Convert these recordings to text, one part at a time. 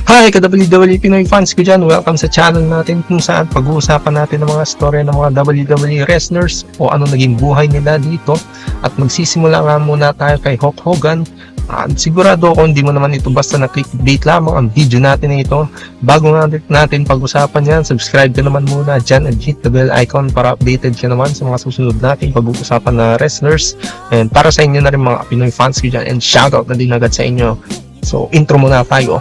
Hi, ka-WWE Pinoy fans ko dyan. Welcome sa channel natin kung saan pag-uusapan natin ng mga storya ng mga WWE wrestlers o ano naging buhay nila dito. At magsisimula nga muna tayo kay Hulk Hogan. At sigurado ako hindi mo naman ito basta na clickbait lamang ang video natin na ito. Bago nga natin pag-usapan yan, subscribe ka naman muna dyan and hit the bell icon para updated ka naman sa mga susunod nating pag-uusapan na wrestlers. And para sa inyo na rin mga Pinoy fans ko dyan, and shoutout na din agad sa inyo. So intro muna tayo.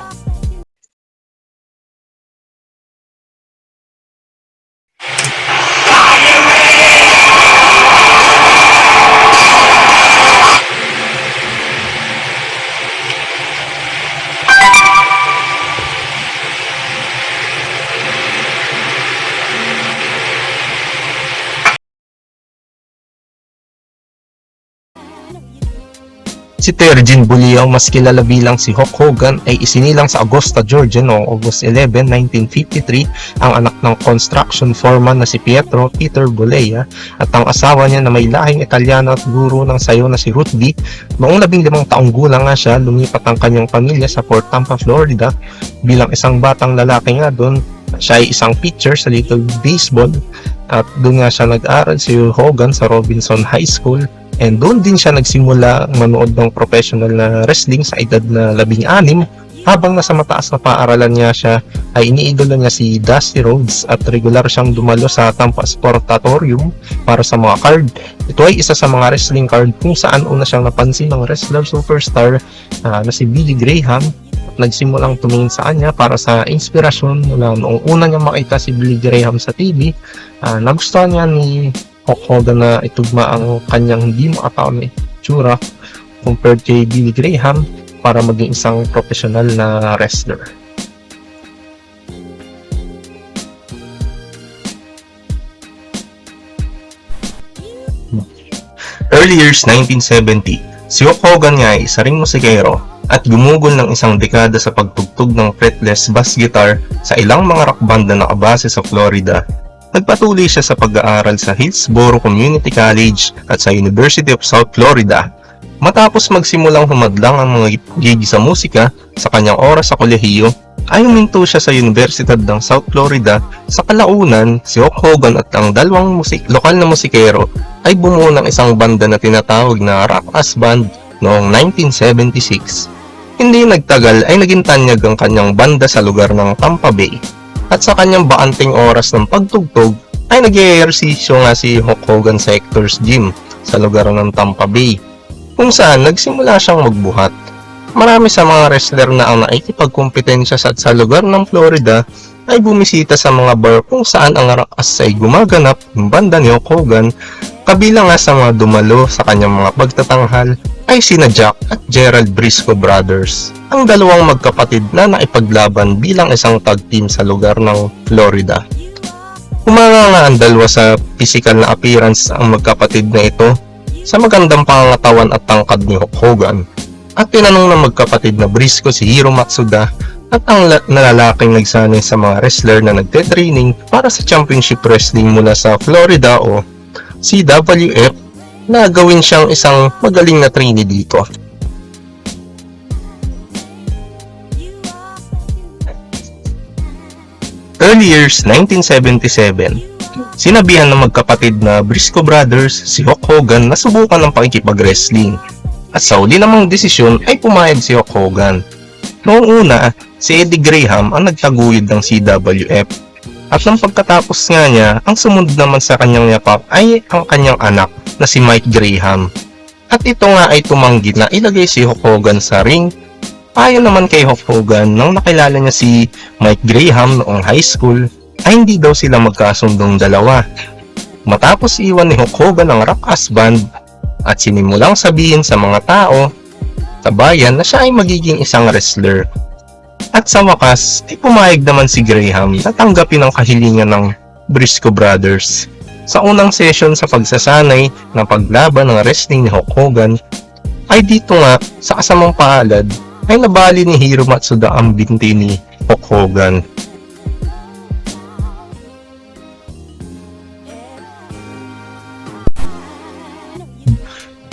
Si Terjin Buliao, mas kilala bilang si Hulk Hogan, ay isinilang sa Augusta, Georgia noong August 11, 1953, ang anak ng construction foreman na si Peter Bulea at ang asawa niya na may lahing Italyano at guro ng sayo na si Ruth B. Noong 15 taong gulang nga siya, lumipat ang kanyang pamilya sa Fort Tampa, Florida. Bilang isang batang lalaki nga doon, siya ay isang pitcher sa Little League Baseball at doon nga siya nag-aral si Hogan sa Robinson High School. And doon din siya nagsimula manood ng professional na wrestling sa edad na 16. Habang nasa mataas na paaralan niya siya, ay iniidolo niya si Dusty Rhodes at regular siyang dumalo sa Tampa Sportatorium para sa mga card. Ito ay isa sa mga wrestling card kung saan una siyang napansin ng wrestler superstar na si Billy Graham. Nagsimulang tumingin sa kanya para sa inspirasyon mula noong una niya makita si Billy Graham sa TV. Nagustuhan niya ni Hulk Hogan na itugma ang kanyang hindi makataon na itsura compared kay Billy Graham para maging isang professional na wrestler. Early years 1970, si Hulk Hogan nga ay isa ring musikero at gumugol ng isang dekada sa pagtugtog ng fretless bass guitar sa ilang mga rock band na nakabase sa Florida. Nagpatuloy siya sa pag-aaral sa Hillsborough Community College at sa University of South Florida. Matapos magsimulang humadlang ang mga gig sa musika sa kanyang oras sa kolehiyo, ay huminto siya sa Universidad ng South Florida. Sa kalaunan, si Hulk Hogan at ang dalawang lokal na musikero ay bumuo ng isang banda na tinatawag na Rock Ass Band noong 1976. Hindi nagtagal ay naging tanyag ang kanyang banda sa lugar ng Tampa Bay. At sa kanyang baanting oras ng pagtugtog ay nag-eehersisyo nga si Hulk Hogan sa Hector's Gym sa lugar ng Tampa Bay, kung saan nagsimula siyang magbuhat. Marami sa mga wrestler na ang naikipagkompetensya sa lugar ng Florida ay bumisita sa mga bar kung saan ang rakas ay gumaganap ng banda ni Hulk Hogan. Kabilang nga sa mga dumalo sa kanyang mga pagtatanghal ay sina Jack at Gerald Briscoe Brothers, ang dalawang magkapatid na naipaglaban bilang isang tag team sa lugar ng Florida. Humanga nga ang dalawa sa physical na appearance ang magkapatid na ito sa magandang pangangatawan at tangkad ni Hulk Hogan. At tinanong ng magkapatid na Briscoe si Hiro Matsuda at ang nalalaking nagsanay sa mga wrestler na nagte-training para sa championship wrestling mula sa Florida o CWF na gawin siyang isang magaling na trainee dito. Early years 1977, sinabihan ng magkapatid na Briscoe Brothers si Hulk Hogan na subukan ng pakikipag-wrestling. At sa uli namang desisyon ay pumayag si Hulk Hogan. Noong una, si Eddie Graham ang nagtaguyod ng CWF. At nang pagkatapos nga niya, ang sumunod naman sa kanyang yakap ay ang kanyang anak na si Mike Graham. At ito nga ay tumanggi na ilagay si Hulk Hogan sa ring. Ayon naman kay Hulk Hogan, nang nakilala niya si Mike Graham noong high school, ay hindi daw sila magkasundong dalawa. Matapos iwan ni Hulk Hogan ang Rock Ass Band at sinimulang sabihin sa mga tao sa bayan na siya ay magiging isang wrestler. At sa wakas, ay pumayag naman si Graham na tanggapin ang kahilingan ng Briscoe Brothers. Sa unang session sa pagsasanay ng paglaban ng wrestling ni Hulk Hogan, ay dito nga sa kasamang palad ay nabali ni Hiro Matsuda ang binti ni Hulk Hogan.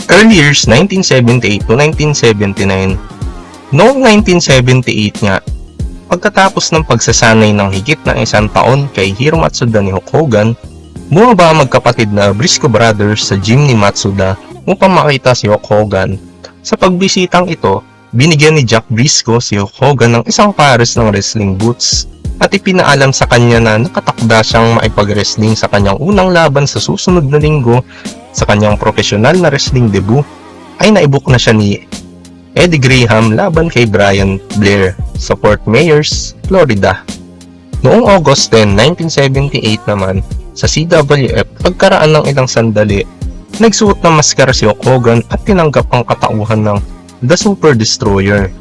Early years 1978 to 1979. Noong 1978 nga, Pagkatapos ng pagsasanay ng higit na isang taon kay Hiro Matsuda ni Hulk Hogan, bumaba ang magkapatid na Briscoe Brothers sa gym ni Matsuda upang makita si Hulk Hogan. Sa pagbisitang ito, binigyan ni Jack Briscoe si Hulk Hogan ng isang pares ng wrestling boots at ipinaalam sa kanya na nakatakda siyang maipag-wrestling sa kanyang unang laban sa susunod na linggo. Sa kanyang profesional na wrestling debut ay naibook na siya ni Eddie Graham laban kay Brian Blair sa Fort Myers, Florida. Noong August 10, 1978 naman, sa CWF, pagkaraan ng ilang sandali, nagsuot ng maskara si Hulk Hogan at tinanggap ang katauhan ng The Super Destroyer,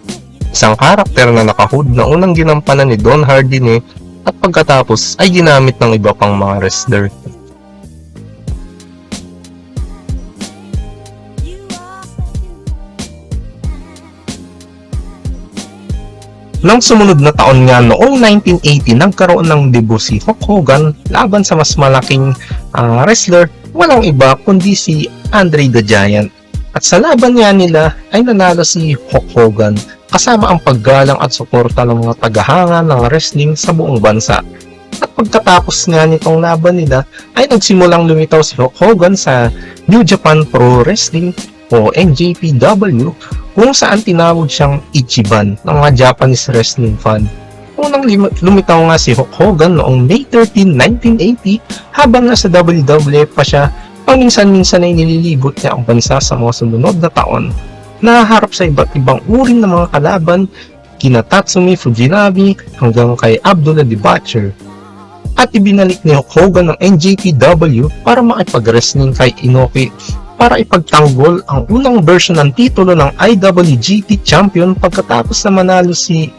isang karakter na nakahood na unang ginampanan ni Don Hardin at pagkatapos ay ginamit ng iba pang mga wrestler. Nang sumunod na taon nga noong 1980, nagkaroon ng debut si Hulk Hogan laban sa mas malaking wrestler, walang iba kundi si Andre the Giant. At sa laban nga nila ay nanalo si Hulk Hogan kasama ang paggalang at suporta ng mga tagahanga ng wrestling sa buong bansa. At pagkatapos nga nitong laban nila ay nagsimulang lumitaw si Hulk Hogan sa New Japan Pro Wrestling o NJPW, kung saan tinawag siyang Ichiban ng mga Japanese wrestling fan. Unang lumitaw nga si Hulk Hogan noong May 13, 1980 habang nasa WWF pa siya, paminsan-minsan ay nililibot niya ang bansa sa mga sumunod na taon. Naharap sa iba't ibang uri ng mga kalaban, kina Tatsumi Fujinami hanggang kay Abdullah the Butcher. At ibinalik ni Hulk Hogan ng NJPW para makipag-wrestling kay Inoki para ipagtanggol ang unang version ng titulo ng IWGP Champion pagkatapos na manalo si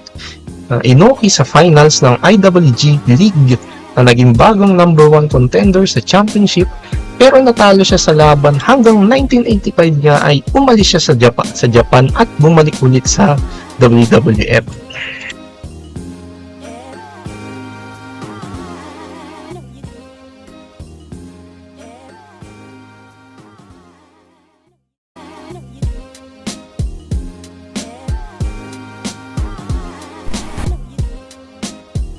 Inoki sa finals ng IWGP League na naging bagong number 1 contender sa championship, pero natalo siya sa laban hanggang 1985 nga ay umalis siya sa Japan at bumalik ulit sa WWF.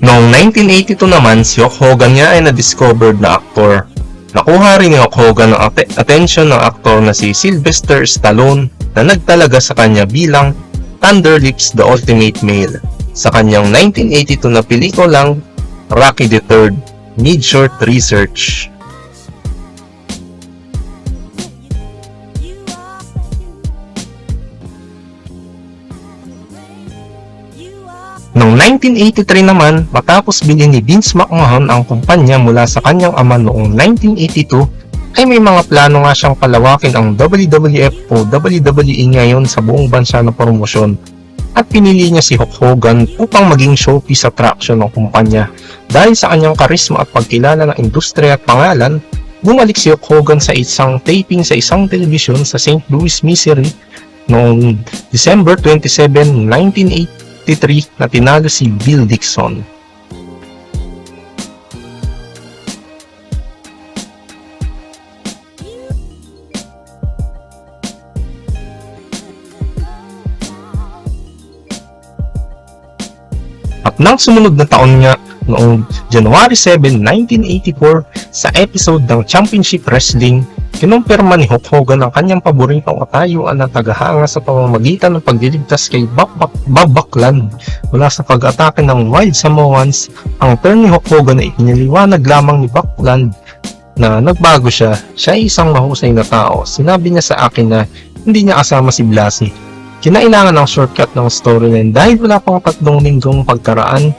Noong 1982 naman, si Hulk Hogan nga ay na-discovered na aktor. Nakuha rin ni Hulk Hogan ang atensyon ng aktor na si Sylvester Stallone na nagtalaga sa kanya bilang Thunder Lips the Ultimate Male sa kanyang 1982 na pelikulang Rocky III Mid-Short Research. Noong 1983 naman, matapos bilhin ni Vince McMahon ang kumpanya mula sa kanyang ama noong 1982, ay may mga plano nga siyang palawakin ang WWF o WWE ngayon sa buong bansa na promosyon. At pinili niya si Hulk Hogan upang maging showpiece attraction ng kumpanya. Dahil sa kanyang karisma at pagkilala ng industriya at pangalan, bumalik si Hulk Hogan sa isang taping sa isang telebisyon sa St. Louis, Missouri noong December 27, 1983 na tinalo si Bill Dixon. At nang sumunod na taon nga, noong January 7, 1984, sa episode ng Championship Wrestling, kinumpirma ni Hulk Hogan ang kanyang paboritong katayuan na tagahanga sa pamamagitan ng pagliligtas kay Bob Backlund mula sa pag-atake ng Wild Samoans. Ang turn ni Hulk Hogan ay iniliwanag lamang ni Backlund na nagbago siya ay isang mahusay na tao. Sinabi niya sa akin na hindi niya kasama si Blassie. Kinailangan ng shortcut ng storyline dahil wala pang 3 linggong pagkaraan.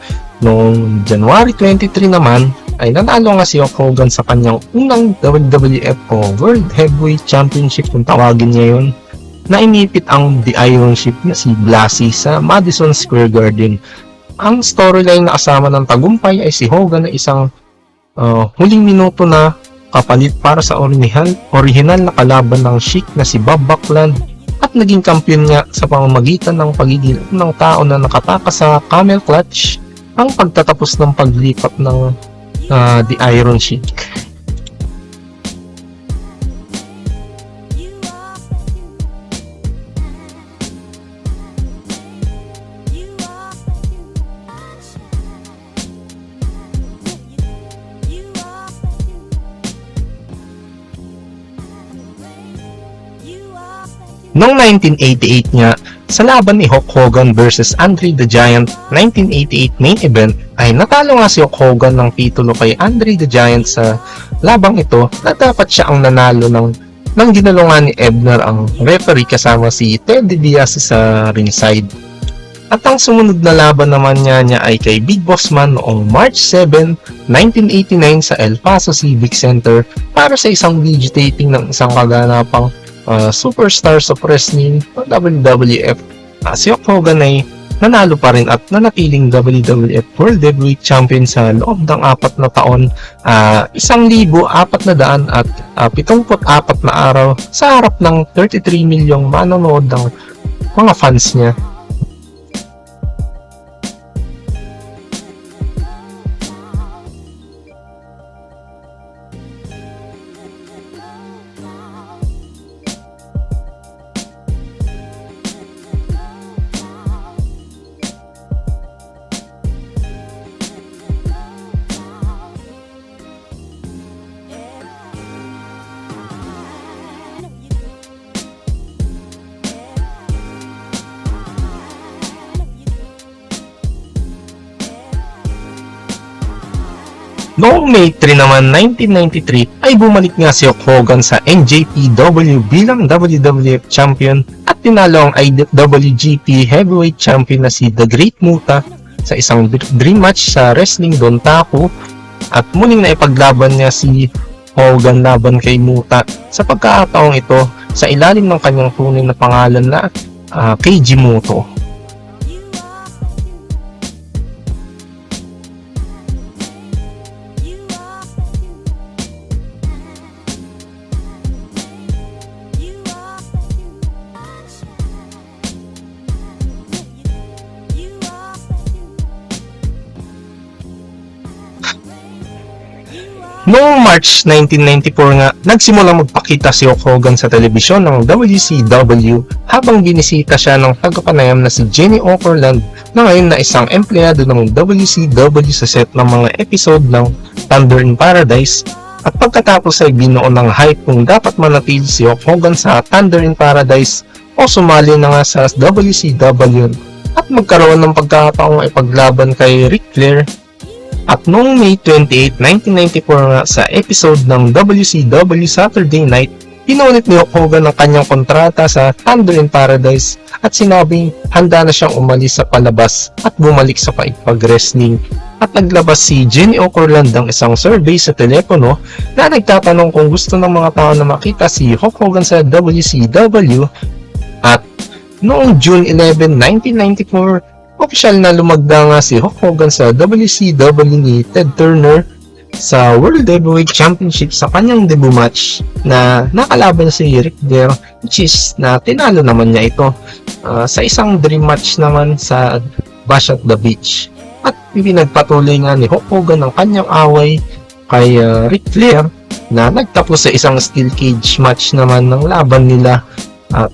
Noong January 23 naman, ay nanalo nga si Hulk Hogan sa kanyang unang WWF o World Heavyweight Championship kung tawagin niya yun, na inipit ang The Iron Sheik na si Blassie sa Madison Square Garden. Ang storyline na kasama ng tagumpay ay si Hogan na isang huling minuto na kapalit para sa original na kalaban ng Sheik na si Bob Backlund, at naging kampiyon niya sa pamamagitan ng pagiging ng tao na nakatakas sa camel clutch ang pagtatapos ng paglipat ng The Iron Sheik. Noong 1988 nga, sa laban ni Hulk Hogan versus Andre the Giant 1988 main event ay natalo nga si Hulk Hogan ng titulo kay Andre the Giant sa labang ito na dapat siya ang nanalo ng ginulungan ni Ebner ang referee kasama si Ted DiBiase sa ringside. At ang sumunod na laban naman niya ay kay Big Boss Man noong March 7, 1989 sa El Paso Civic Center para sa isang video taping ng isang kaganapang Superstars of Wrestling o WWF. Si Hulk Hogan ay nanalo pa rin at nanatiling WWF World Heavyweight Champion sa loob ng 4 na taon, 1,474 na araw sa harap ng 33 milyong manonood ng mga fans niya. Noong May 3 naman 1993 ay bumalik nga si Hulk Hogan sa NJPW bilang WWF Champion at tinalo ang IWGP Heavyweight Champion na si The Great Muta sa isang dream match sa Wrestling Dontaku at muling na ipaglaban niya si Hogan laban kay Muta sa pagkakataong ito sa ilalim ng kanyang tunay na pangalan na Keiji Muto. Noong March 1994 nga, nagsimulang magpakita si Hulk Hogan sa telebisyon ng WCW habang binisita siya ng tagapanayam na si Jenny Okerlund na ngayon na isang empleyado ng WCW sa set ng mga episode ng Thunder in Paradise. At pagkatapos ay binuo ng hype kung dapat manatili si Hulk Hogan sa Thunder in Paradise o sumali na nga sa WCW at magkaroon ng pagkakataong ipaglaban kay Ric Flair. At noong May 28, 1994 nga sa episode ng WCW Saturday Night, pinulit ni Hulk Hogan ang kanyang kontrata sa Thunder in Paradise at sinabing handa na siyang umalis sa palabas at bumalik sa paikpag-wrestling. At naglabas si Jenny Okerlund ng isang survey sa telepono na nagtatanong kung gusto ng mga tao na makita si Hulk Hogan sa WCW. At noong June 11, 1994, opisyal na lumagda nga si Hulk Hogan sa WCW ni Ted Turner sa World Heavyweight Championship sa kanyang debut match na nakalaban si Ric Flair, which is na tinalo naman niya ito sa isang dream match naman sa Bash at the Beach. At pinagpatuloy nga ni Hulk Hogan ang kanyang away kay Ric Flair na nagtapos sa isang steel cage match naman ng laban nila at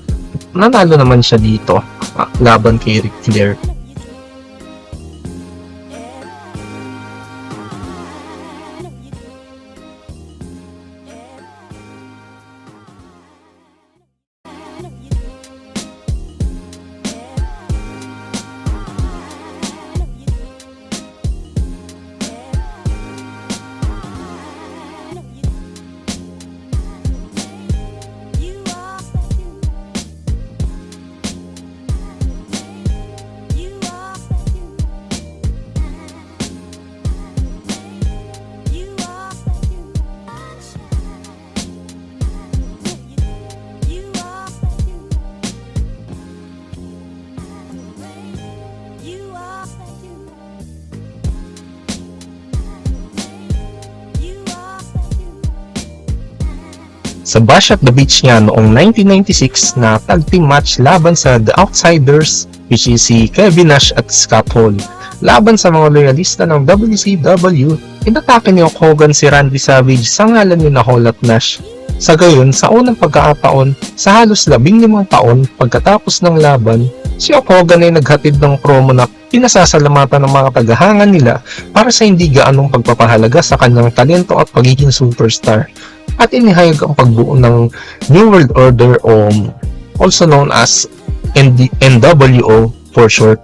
nanalo naman siya dito laban kay Ric Flair. Sa Bash at the Beach nga noong 1996 na tag team match laban sa The Outsiders, which is si Kevin Nash at Scott Hall. Laban sa mga loyalista ng WCW, inatake ni Hulk Hogan si Randy Savage sa ngalan ni na Hall at Nash. Sa gayon, sa unang pagkakataon, sa halos 15 taon pagkatapos ng laban, si Hulk Hogan ay naghatid ng promo na pinasasalamatan ng mga tagahanga nila para sa hindi gaanong pagpapahalaga sa kanyang talento at pagiging superstar. At inihayag ang pagbuo ng New World Order o also known as NWO for short.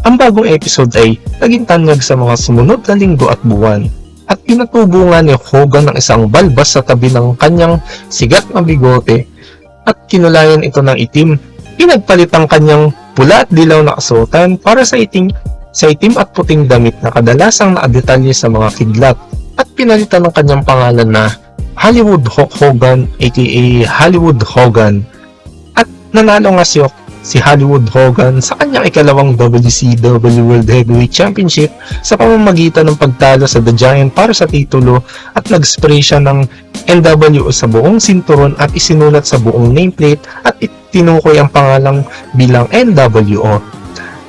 Ang bagong episode ay naging tanyag sa mga sumunod na linggo at buwan. At pinatubo nga ni Hogan ng isang balbas sa tabi ng kanyang sigat na bigote at kinulayan ito ng itim. Pinagpalit ang kanyang pula at dilaw na kasuotan para sa itim at puting damit na kadalasang nakadetalye sa mga kidlat at pinalitan ng kanyang pangalan na Hollywood Hulk Hogan aka Hollywood Hogan. At nanalo nga si Hollywood Hogan sa kanyang ikalawang WCW World Heavyweight Championship sa pamamagitan ng pagtalo sa The Giant para sa titulo at nag-spray siya ng NWO sa buong sinturon at isinulat sa buong nameplate at tinukoy ang pangalang bilang NWO.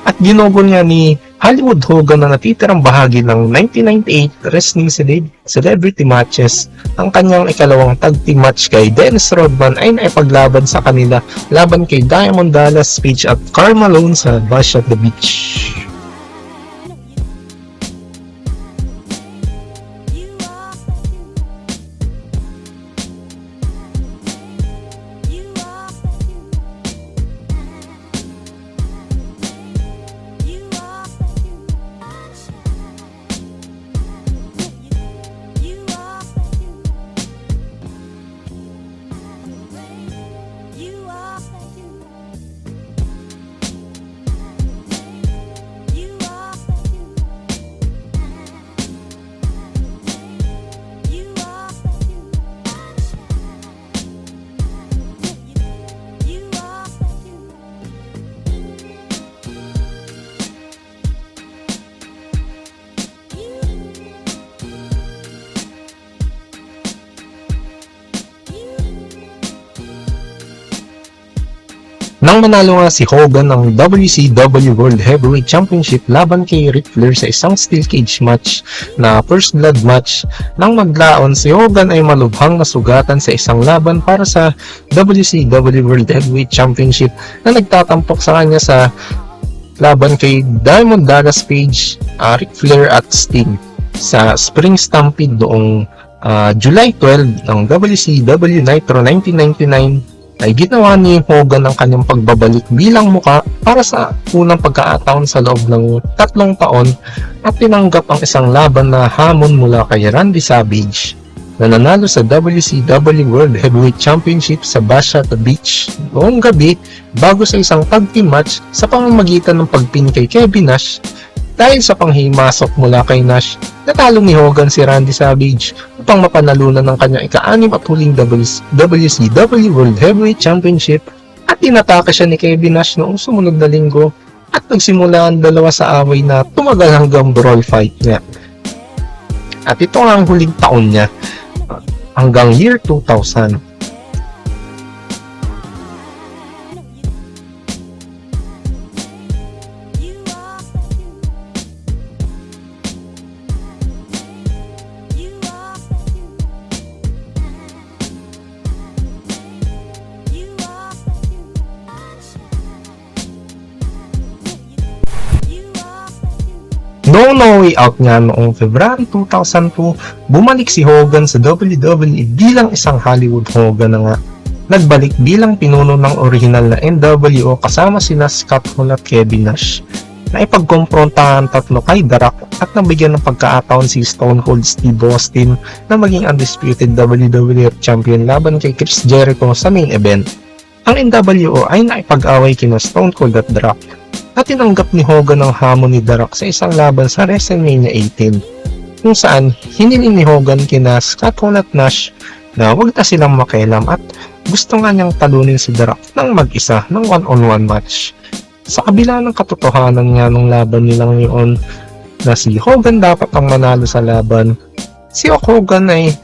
At ginugol niya ni Hollywood Hogan na natitirang bahagi ng 1998 Wrestling Celebrity Matches. Ang kanyang ikalawang tag team match kay Dennis Rodman ay naipaglaban sa kanila laban kay Diamond Dallas Page at Karl Malone sa Bash at the Beach. Nang manalo nga si Hogan ng WCW World Heavyweight Championship laban kay Ric Flair sa isang steel cage match na first blood match, nang maglaon si Hogan ay malubhang nasugatan sa isang laban para sa WCW World Heavyweight Championship na nagtatampok sa kanya sa laban kay Diamond Dallas Page, Ric Flair at Sting sa Spring Stampede noong July 12 ng WCW Nitro 1999. Ay ginawa ni Hogan ang kanyang pagbabalik bilang muka para sa unang pagkakataon sa loob ng 3 taon at tinanggap ang isang laban na hamon mula kay Randy Savage na nanalo sa WCW World Heavyweight Championship sa Bash at the Beach noong gabi bago sa isang tag team match sa pamamagitan ng pagpin kay Kevin Nash. Dahil sa panghimasok mula kay Nash, natalo ni Hogan si Randy Savage upang mapanalunan ng kanyang ika-6 at huling WCW World Heavyweight Championship at inatake siya ni Kevin Nash noong sumunod na linggo at nagsimula ang dalawa sa away na tumagal hanggang brawl fight niya. At ito nga ang huling taon niya hanggang year 2000. Noong No Way Out nga noong February 2002, bumalik si Hogan sa WWE bilang isang Hollywood Hogan na nga. Nagbalik bilang pinuno ng original na NWO kasama sina Scott Hall at Kevin Nash. Naipagkomprontahan tatlo kay The Rock at nabigyan ng pagkakataon si Stone Cold Steve Austin na maging undisputed WWF Champion laban kay Chris Jericho sa main event. Ang NWO ay naipag-away kina Stone Cold at The Rock at tinanggap ni Hogan ang hamon ni The Rock sa isang laban sa WrestleMania 18 kung saan hiniling ni Hogan kina Scott Hall at Nash na wag na silang makialam at gusto nga niyang talunin si The Rock ng mag-isa ng one-on-one match. Sa kabila ng katotohanan nga ng laban nilang yun na si Hogan dapat ang manalo sa laban, si Hogan ay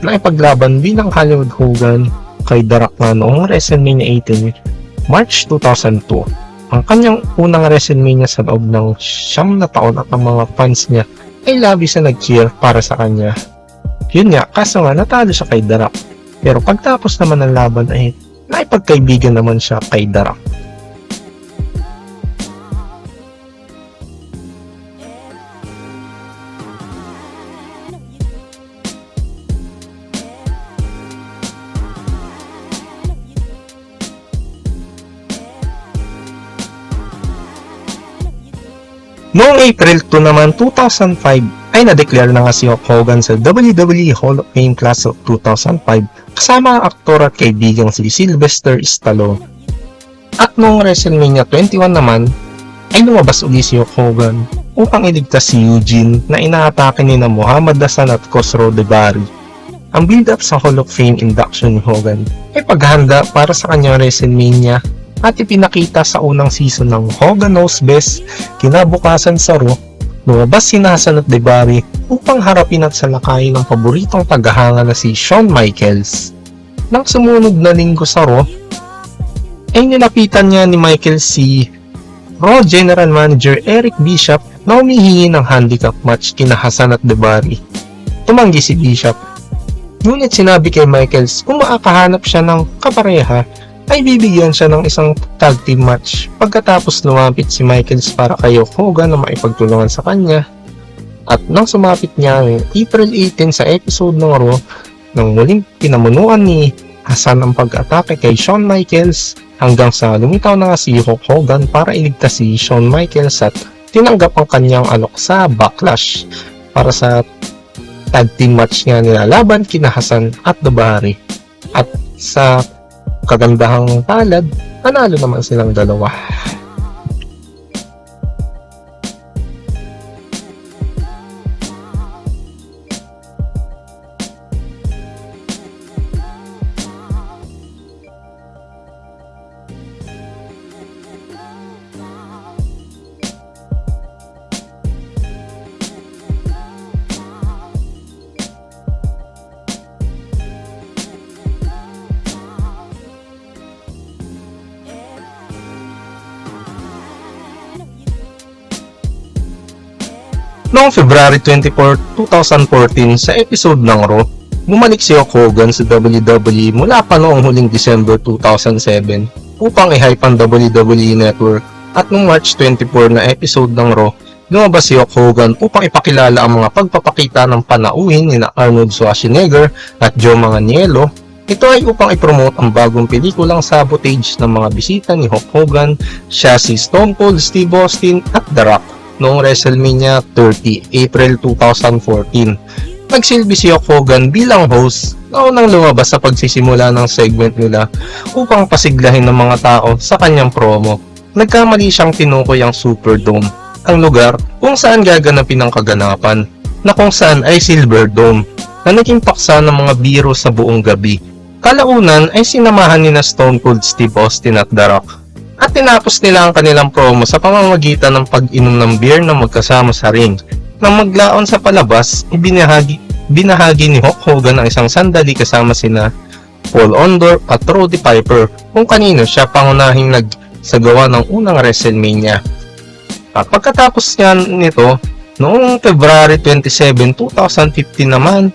naipaglaban bilang Hollywood Hogan kay The Rock na noong WrestleMania 18 March 2002. Ang kanyang unang WrestleMania sa loob ng 9 na taon at ang mga fans niya ay labis na nag-cheer para sa kanya. Yun nga, kaso nga natalo siya kay The Rock. Pero pagtapos naman ng laban ay naipagkaibigan naman siya kay The Rock. Noong April 2 naman 2005 ay na-declare na nga si Hulk Hogan sa WWE Hall of Fame Class of 2005 kasama ang aktor at kaibigang si Sylvester Stallone. At noong WrestleMania 21 naman ay lumabas uli si Hulk Hogan upang iligtas si Eugene na inaatake ni na Muhammad Hassan at Khosrow Debari. Ang build-up sa Hall of Fame induction ni Hogan ay paghahanda para sa kanyang WrestleMania at ipinakita sa unang season ng Hogan Knows Best. Kinabukasan sa Raw, lumabas si Hassan at Debari upang harapin at salakayin ng paboritong tagahanga na si Shawn Michaels. Nang sumunod na linggo sa Raw, ay nilapitan niya ni Michaels si Raw General Manager Eric Bischoff na humihingi ng handicap match kina Hassan at Debari. Tumanggi si Bischoff. Ngunit sinabi kay Michaels kung makakahanap siya ng kapareha ay bibigyan siya ng isang tag team match. Pagkatapos lumapit si Michaels para kay Hulk Hogan na maipagtulungan sa kanya. At nang sumapit niya ng April 18 sa episode ng Raw, nang muling pinamunuan ni Hassan ang pag-atake kay Shawn Michaels hanggang sa lumitaw na nga si Hulk Hogan para iligtas si Shawn Michaels at tinanggap ang kanyang alok sa Backlash para sa tag team match nga nila laban kina Hassan at Debari. At sa kagandahang palad, panalo naman silang dalawa. Noong February 24, 2014 sa episode ng Raw, bumalik si Hulk Hogan sa WWE mula pa noong huling December 2007 upang i-hype ang WWE Network at noong March 24 na episode ng Raw, lumabas si Hulk Hogan upang ipakilala ang mga pagpapakita ng panauhin ni Arnold Schwarzenegger at Joe Manganiello. Ito ay upang i-promote ang bagong pelikulang sabotage ng mga bisita ni Hulk Hogan, siya si Stone Cold Steve Austin at The Rock noong WrestleMania 30, April 2014. Nagsilbi si Hulk Hogan bilang host na unang lumabas sa pagsisimula ng segment nila upang pasiglahin ng mga tao sa kanyang promo. Nagkamali siyang tinukoy ang Superdome, ang lugar kung saan gaganapin ang kaganapan, na kung saan ay Silverdome, na naging paksa ng mga biro sa buong gabi. Kalaunan ay sinamahan ni na Stone Cold Steve Austin at The Rock. At tinapos nila ang kanilang promo sa pamamagitan ng pag-inom ng beer na magkasama sa ring. Nang maglaon sa palabas, binahagi ni Hulk Hogan ang isang sandali kasama sina Paul Orndorff at Roddy Piper kung kanino siya pangunahing nagsagawa ng unang WrestleMania. At pagkatapos niya nito, noong February 27, 2015 naman,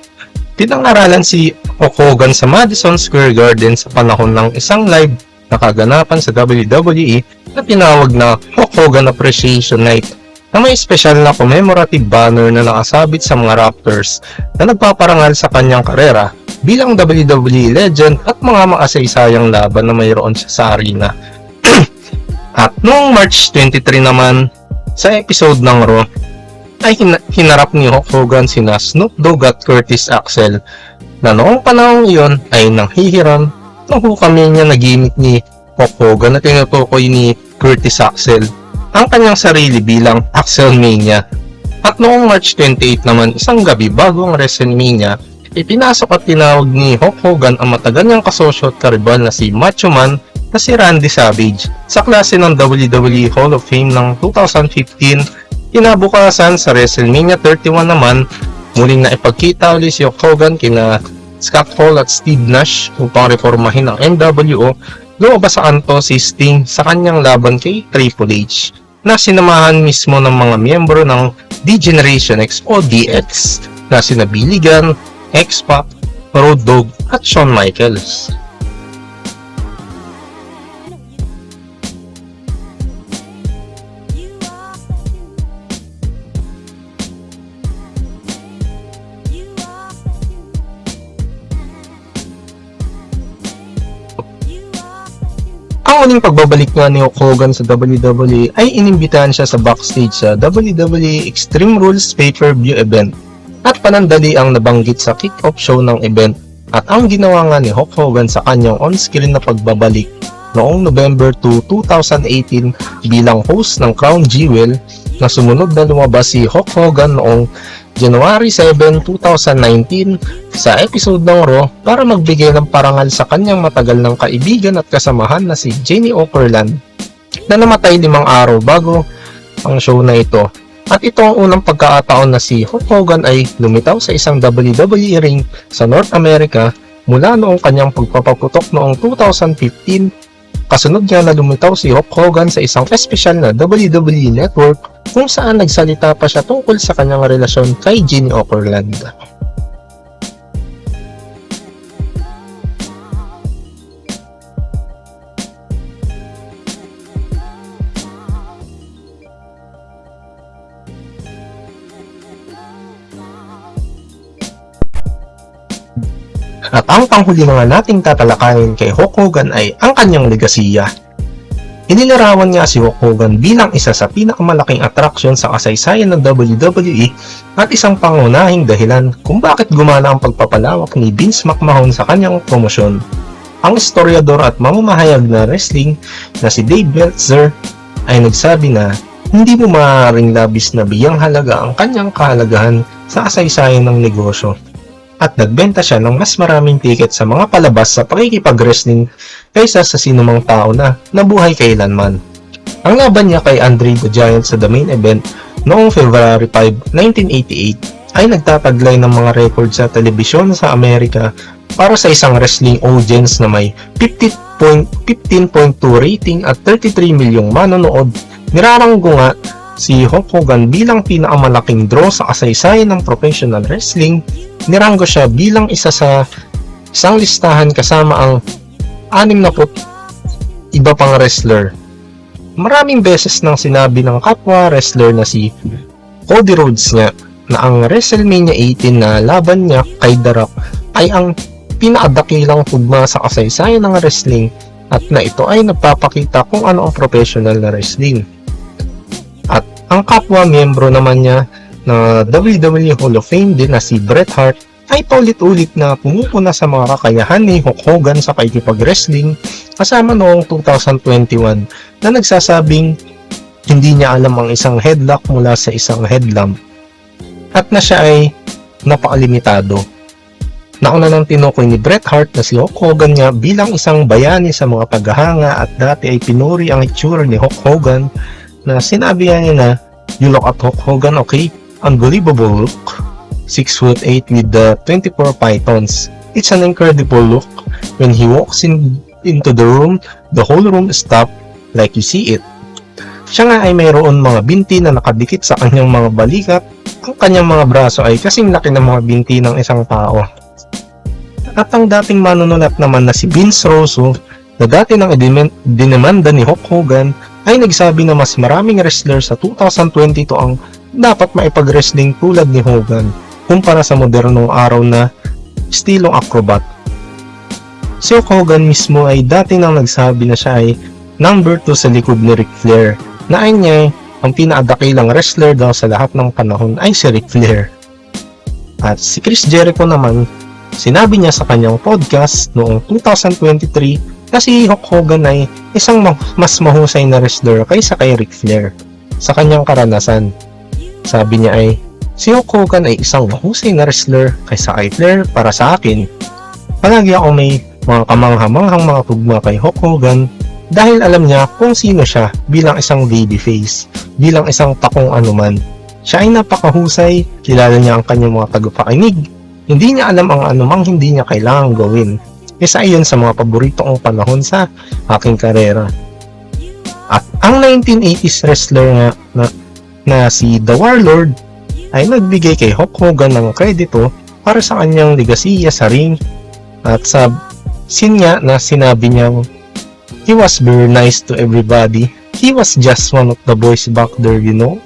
pinangaralan si Hulk Hogan sa Madison Square Garden sa panahon ng isang live na kaganapan sa WWE na tinawag na Hulk Hogan Appreciation Night na may espesyal na commemorative banner na nakasabit sa mga Raptors na nagpaparangal sa kanyang karera bilang WWE legend at mga makasaysayang laban na mayroon siya sa arena. At noong March 23 naman, sa episode ng Raw, ay hinarap ni Hulk Hogan sina Snoop Dogg at Curtis Axel na noong panahon iyon ay nanghihiram ng hukamenya na gimmick ni Hulk Hogan na tinutukoy ni Curtis Axel ang kanyang sarili bilang Axelmania. At noong March 28 naman, isang gabi bago ang WrestleMania, ipinasok at tinawag ni Hulk Hogan ang matagal niyang kasosyo at karibal na si Macho Man na si Randy Savage sa klase ng WWE Hall of Fame ng 2015. Kinabukasan sa WrestleMania 31 naman, muling naipagkita ulit si Hulk Hogan kina Scott Hall at Steve Nash upang reformahin ang NWO. Lumabas sa kanto si Sting sa kanyang laban kay Triple H na sinamahan mismo ng mga miyembro ng D-Generation X o DX na sina Billy Gunn, X-Pac, Road Dogg at Shawn Michaels. Ang muling pagbabalik nga ni Hulk Hogan sa WWE ay inimbitahan siya sa backstage sa WWE Extreme Rules pay-per-view event at panandali ang nabanggit sa kick-off show ng event. At ang ginawa nga ni Hulk Hogan sa kanyang on-screen na pagbabalik noong November 2, 2018 bilang host ng Crown Jewel, na sumunod na lumabas si Hulk Hogan noong January 7, 2019 sa episode ng Raw para magbigay ng parangal sa kanyang matagal ng kaibigan at kasamahan na si Jenny Okerlund, na namatay 5 araw bago ang show na ito. At ito ang unang pagkakataon na si Hulk Hogan ay lumitaw sa isang WWE ring sa North America mula noong kanyang pagpapaputok noong 2015. Kasunod nga na lumitaw si Hulk Hogan sa isang espesyal na WWE Network kung saan nagsalita pa siya tungkol sa kanyang relasyon kay Jenny Okerlund. At ang panghuli na nga nating tatalakayin kay Hulk Hogan ay ang kanyang legasiya. Inilarawan nga si Hulk Hogan bilang isa sa pinakamalaking atraksyon sa kasaysayan ng WWE at isang pangunahing dahilan kung bakit gumana ang pagpapalawak ni Vince McMahon sa kanyang promosyon. Ang istoryador at mamamahayag na wrestling na si Dave Meltzer ay nagsabi na hindi mo maaaring labis na bigyang halaga ang kanyang kahalagahan sa kasaysayan ng negosyo. At nagbenta siya ng mas maraming tiket sa mga palabas sa pakikipag-wrestling kaysa sa sinumang tao na nabuhay kailanman. Ang laban niya kay Andre the Giant sa The Main Event noong February 5, 1988 ay nagtataglay ng mga record sa telebisyon sa Amerika para sa isang wrestling audience na may 15.2 rating at 33 milyong manonood. Niraranggo nga si Hulk Hogan bilang pinakamalaking draw sa kasaysayan ng professional wrestling. Niranggo siya bilang isa sa isang listahan kasama ang 60 iba pang wrestler. Maraming beses nang sinabi ng kapwa wrestler na si Cody Rhodes nga na ang WrestleMania 18 na laban niya kay The Rock ay ang pinakadakilang tugma sa kasaysayan ng wrestling at na ito ay nagpapakita kung ano ang professional na wrestling. At ang kapwa miyembro naman niya na WWE Hall of Fame din na si Bret Hart ay paulit-ulit na pumupuna sa mga kakayahan ni Hulk Hogan sa pakikipag-wrestling kasama noong 2021 na nagsasabing hindi niya alam ang isang headlock mula sa isang headlamp at na siya ay napakalimitado. Nauna nang tinukoy ni Bret Hart na si Hulk Hogan niya bilang isang bayani sa mga paghahanga at dati ay pinuri ang itsura ni Hulk Hogan na sinabi niya na, "You look at Hulk Hogan, okay? Unbelievable look. 6'8" with the 24 pythons. It's an incredible look. When he walks into the room, the whole room stops like you see it." Siya nga ay mayroon mga binti na nakadikit sa kanyang mga balikat. Ang kanyang mga braso ay kasing laki ng mga binti ng isang tao. At ang dating manunulat naman na si Vince Russo, na dati nang dinemanda ni Hulk Hogan, ay nagsabi na mas maraming wrestler sa 2022 ang dapat maipag-wrestling tulad ni Hogan kumpara sa modernong araw na estilong acrobat. Si Hulk Hogan mismo ay dati nang nagsabi na siya ay number 2 sa likod ni Ric Flair, na ay niya ang pinakadakilang wrestler daw sa lahat ng panahon ay si Ric Flair. At si Chris Jericho naman, sinabi niya sa kanyang podcast noong 2023 na si Hulk Hogan ay isang mas mahusay na wrestler kaysa kay Ric Flair. Sa kanyang karanasan, sabi niya ay, si Hulk Hogan ay isang mahusay na wrestler kaysa kay Flair para sa akin. Palagi ako may mga kamangha-manghang mga tugma kay Hulk Hogan dahil alam niya kung sino siya bilang isang babyface, bilang isang takong anuman. Siya ay napakahusay, kilala niya ang kanyang mga tagapakinig, hindi niya alam ang anumang hindi niya kailangang gawin. Isa iyon sa mga paborito kong panahon sa aking karera. At ang 1980s wrestler nga na si The Warlord ay nagbigay kay Hulk Hogan ng kredito para sa kanyang legasiya sa ring at sa scene nga na sinabi niya, "He was very nice to everybody. He was just one of the boys back there, you know.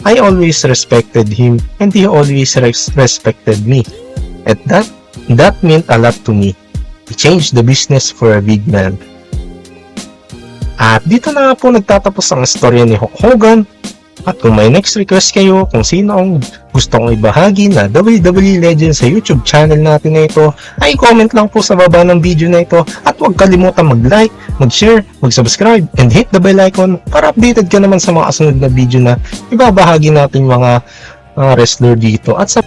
I always respected him and he always respected me. And that meant a lot to me. He changed the business for a big man." At dito na nga po nagtatapos ang istorya ni Hulk Hogan. At kung may next request kayo kung sino ang gusto kong ibahagi na WWE Legend sa YouTube channel natin na ito, ay comment lang po sa baba ng video na ito at huwag kalimutan mag-like, mag-share, mag-subscribe, and hit the bell icon para updated ka naman sa mga kasunod na video na ibabahagi natin mga wrestler dito. At sa